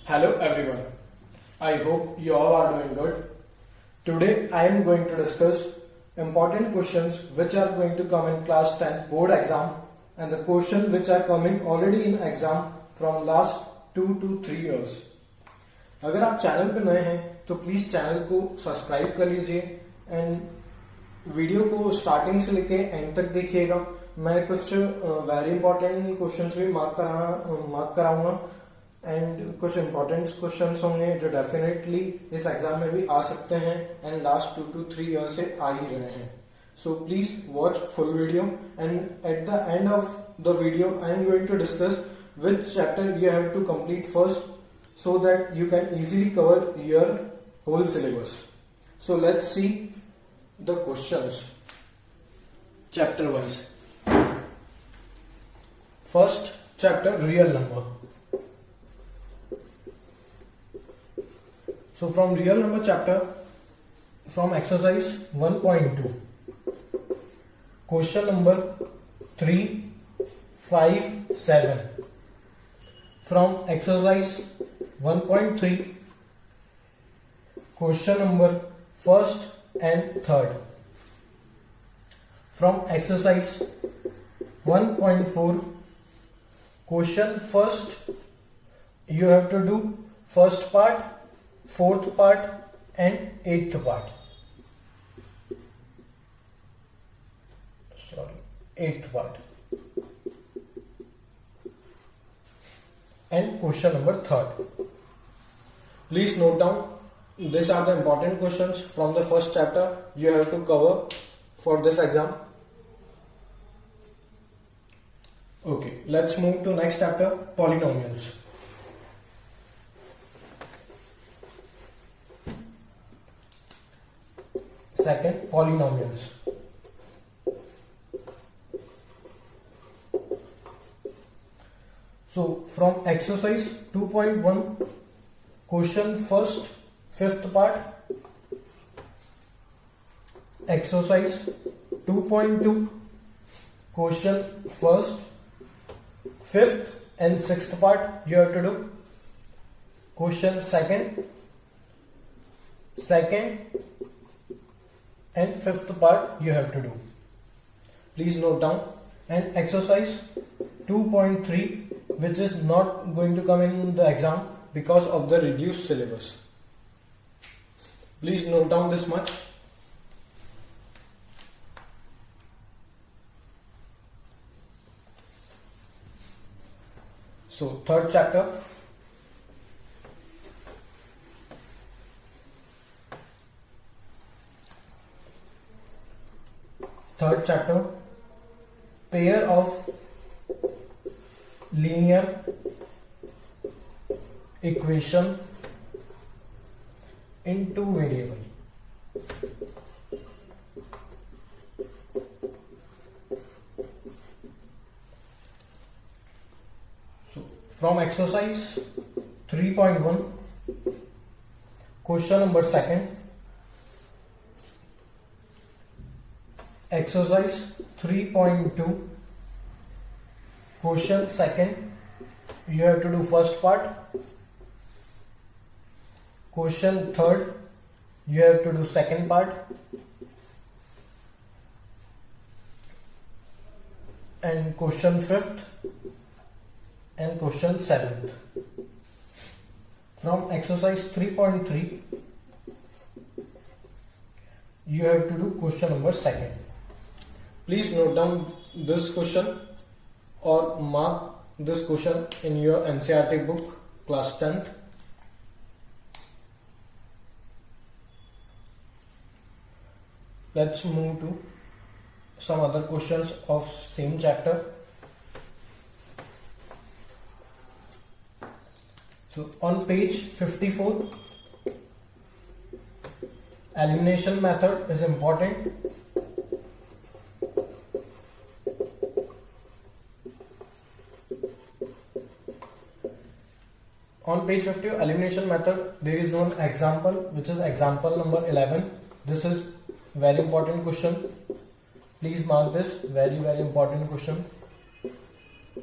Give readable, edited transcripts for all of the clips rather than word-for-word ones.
Hello everyone. I hope you all are doing good. Today I am going to discuss important questions which are going to come in class 10 board exam and the question which are coming already in exam from last 2 to 3 years. अगर आप channel पे नए हैं तो please channel को subscribe कर लीजिए and video को स्टार्टिंग से लेके एंड तक देखिएगा. मैं कुछ वेरी इंपॉर्टेंट क्वेश्चंस भी मार्क कराऊंगा एंड कुछ इंपॉर्टेंट क्वेश्चंस होंगे जो डेफिनेटली इस एग्जाम में भी आ सकते हैं एंड लास्ट 2 to 3 ईयर से आ ही रहे हैं. So please watch full video and at the end of the video I am going to discuss which chapter you have to complete first so that you can easily cover your whole syllabus. So let's see the questions chapter wise. First chapter, real number. So from real number chapter, from exercise 1.2, question number 3, 5, 7. From exercise 1.3, question number first and third. From exercise 1.4, question first you have to do first part, fourth part and eighth part. Eighth part. And question number third. Please note down, these are the important questions from the first chapter you have to cover for this exam. Okay, let's move to next chapter, polynomials. Second, polynomials. So from exercise 2.1, question first, fifth part. Exercise 2.2, question first, fifth and sixth part you have to do. Question second and fifth part you have to do. Please note down. And exercise 2.3, which is not going to come in the exam because of the reduced syllabus. Please note down this much. So third chapter. Third chapter, pair of linear equation in two variable. So from exercise 3.1, question number second. Exercise 3.2, question second, you have to do first part. Question third, you have to do second part. And question fifth and question seventh. From exercise 3.3, you have to do question number second. Please note down this question or mark this question in your NCERT book, class 10th. Let's move to some other questions of same chapter. So on page 54, elimination method is important. On page 50, elimination method, there is one example which is example number 11. This is very important question. Please mark this, very important question.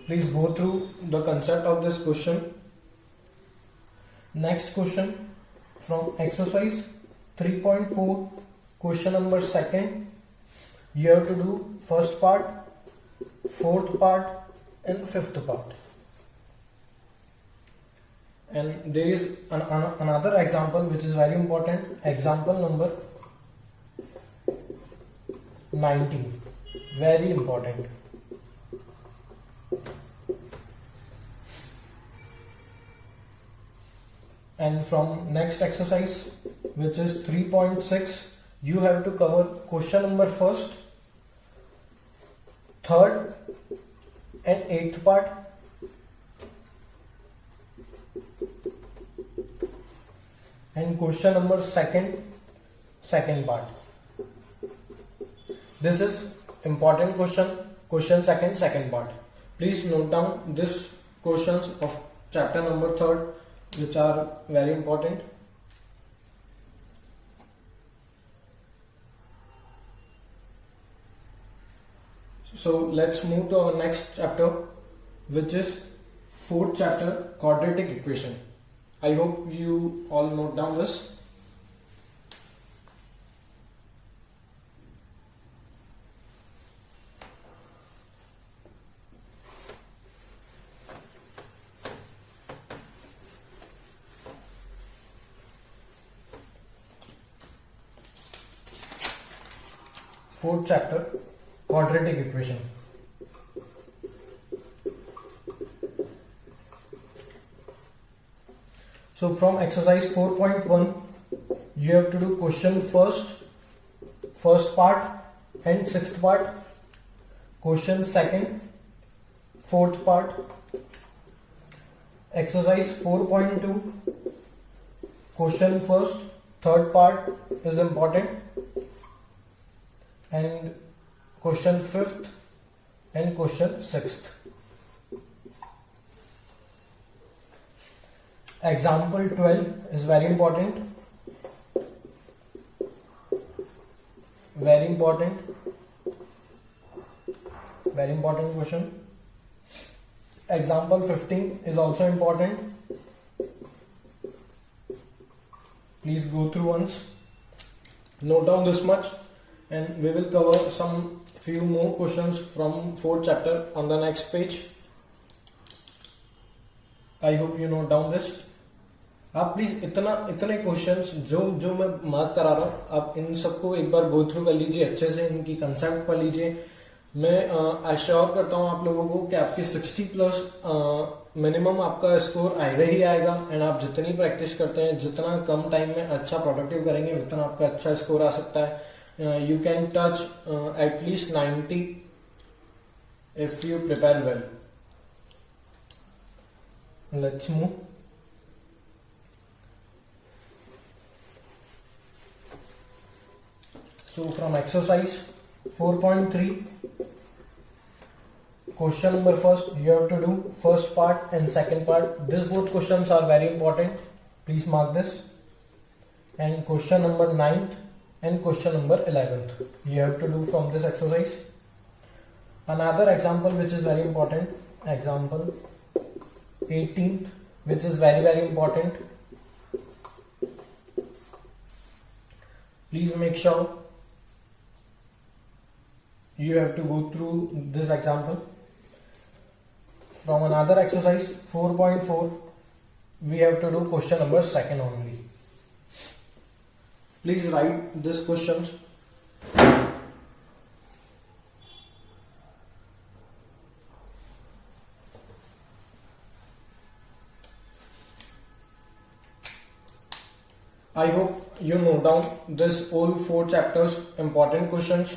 Please go through the concept of this question. Next question from exercise 3.4, question number 2. You have to do first part, fourth part and fifth part. And there is another example which is very important, example number 19, very important. And from next exercise, which is 3.6, you have to cover question number first, third and eighth part, and question number second part. This is important question second part. Please note down these questions of chapter number 3, which are very important. So let's move to our next chapter, which is 4th chapter, quadratic equation. I hope you all note down this. Fourth chapter, quadratic equation. So from exercise 4.1, you have to do question first part and sixth part, question second, fourth part. Exercise 4.2, question first, third part is important, and question fifth and question sixth. Example 12 is very important. Very important question. Example 15 is also important. Please go through once. Note down this much, and we will cover some few more questions from 4th chapter on the next page. I hope you note down this. आप please इतने questions जो मैं mark करा रहा हूँ, आप इन सबको एक बार गो थ्रू कर लीजिए, अच्छे से इनकी कंसेप्ट पढ़ लीजिए. मैं एश्योर करता हूँ आप लोगों को कि आपकी 60 प्लस मिनिमम आपका स्कोर आएगा ही आएगा. एंड आप जितनी प्रैक्टिस करते हैं, जितना कम टाइम में अच्छा प्रोडक्टिव करेंगे, उतना आपका अच्छा स्कोर आ सकता है. You can touch at least 90 if you prepare well. Let's move. So from exercise 4.3, question number first, you have to do first part and second part. These both questions are very important. Please mark this. And question number 9th and question number 11th, you have to do from this exercise. Another example which is very important, example 18th, which is very important. Please make sure you have to go through this example. From another exercise 4.4, we have to do question number 2 only. Please write these questions. I hope you note down this all 4 chapters important questions.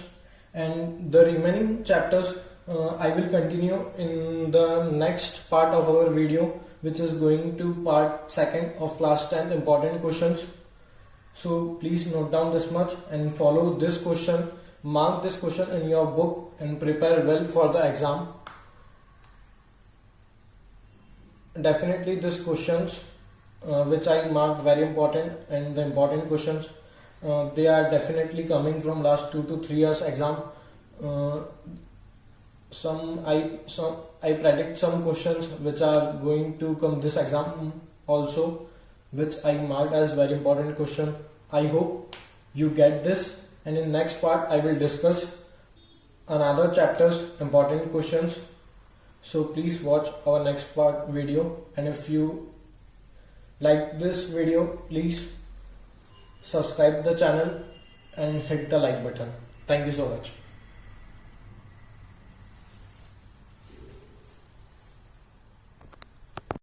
And the remaining chapters I will continue in the next part of our video, which is going to part 2 of class 10 important questions. So please note down this much and follow this question, mark this question in your book and prepare well for the exam. Definitely these questions which I marked very important, and the important questions, they are definitely coming from last 2 to 3 years exam. I predict some questions which are going to come this exam also. which I marked as very important question. I hope you get this, and in next part I will discuss another chapter's important questions. So please watch our next part video, and if you like this video, please subscribe the channel and hit the like button. Thank you so much.